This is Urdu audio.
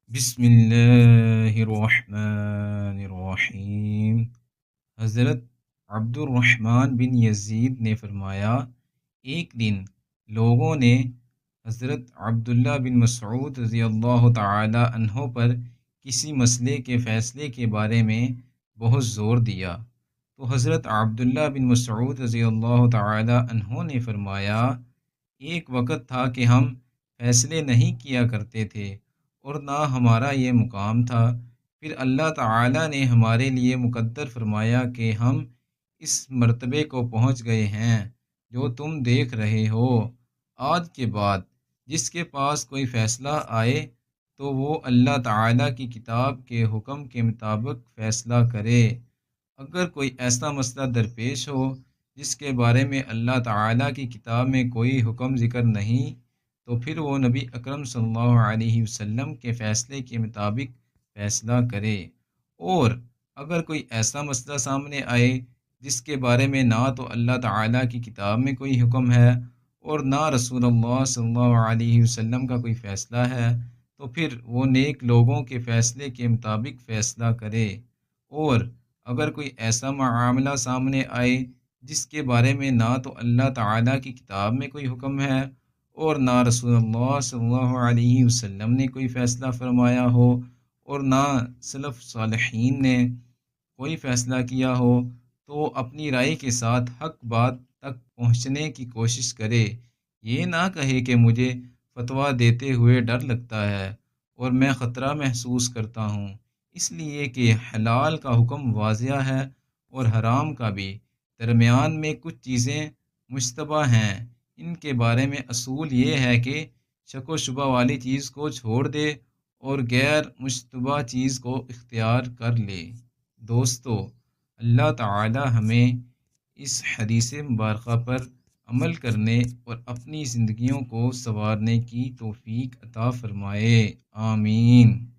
بسم اللہ الرحمن الرحیم۔ حضرت عبد الرحمن بن یزید نے فرمایا، ایک دن لوگوں نے حضرت عبداللہ بن مسعود رضی اللہ تعالی عنہ پر کسی مسئلے کے فیصلے کے بارے میں بہت زور دیا، تو حضرت عبداللہ بن مسعود رضی اللہ تعالی عنہ نے فرمایا، ایک وقت تھا کہ ہم فیصلے نہیں کیا کرتے تھے اور نہ ہمارا یہ مقام تھا، پھر اللہ تعالی نے ہمارے لیے مقدر فرمایا کہ ہم اس مرتبے کو پہنچ گئے ہیں جو تم دیکھ رہے ہو۔ آج کے بعد جس کے پاس کوئی فیصلہ آئے تو وہ اللہ تعالی کی کتاب کے حکم کے مطابق فیصلہ کرے۔ اگر کوئی ایسا مسئلہ درپیش ہو جس کے بارے میں اللہ تعالی کی کتاب میں کوئی حکم ذکر نہیں، تو پھر وہ نبی اکرم صلی اللہ علیہ وسلم کے فیصلے کے مطابق فیصلہ کرے۔ اور اگر کوئی ایسا مسئلہ سامنے آئے جس کے بارے میں نہ تو اللہ تعالی کی کتاب میں کوئی حکم ہے اور نہ رسول اللہ صلی اللہ علیہ وسلم کا کوئی فیصلہ ہے، تو پھر وہ نیک لوگوں کے فیصلے کے مطابق فیصلہ کرے۔ اور اگر کوئی ایسا معاملہ سامنے آئے جس کے بارے میں نہ تو اللہ تعالی کی کتاب میں کوئی حکم ہے اور نہ رسول اللہ صلی اللہ علیہ وسلم نے کوئی فیصلہ فرمایا ہو اور نہ سلف صالحین نے کوئی فیصلہ کیا ہو، تو اپنی رائے کے ساتھ حق بات تک پہنچنے کی کوشش کرے۔ یہ نہ کہے کہ مجھے فتویٰ دیتے ہوئے ڈر لگتا ہے اور میں خطرہ محسوس کرتا ہوں، اس لیے کہ حلال کا حکم واضح ہے اور حرام کا بھی۔ درمیان میں کچھ چیزیں مشتبہ ہیں، ان کے بارے میں اصول یہ ہے کہ شک و شبہ والی چیز کو چھوڑ دے اور غیر مشتبہ چیز کو اختیار کر لے۔ دوستو، اللہ تعالی ہمیں اس حدیث مبارکہ پر عمل کرنے اور اپنی زندگیوں کو سنوارنے کی توفیق عطا فرمائے، آمین۔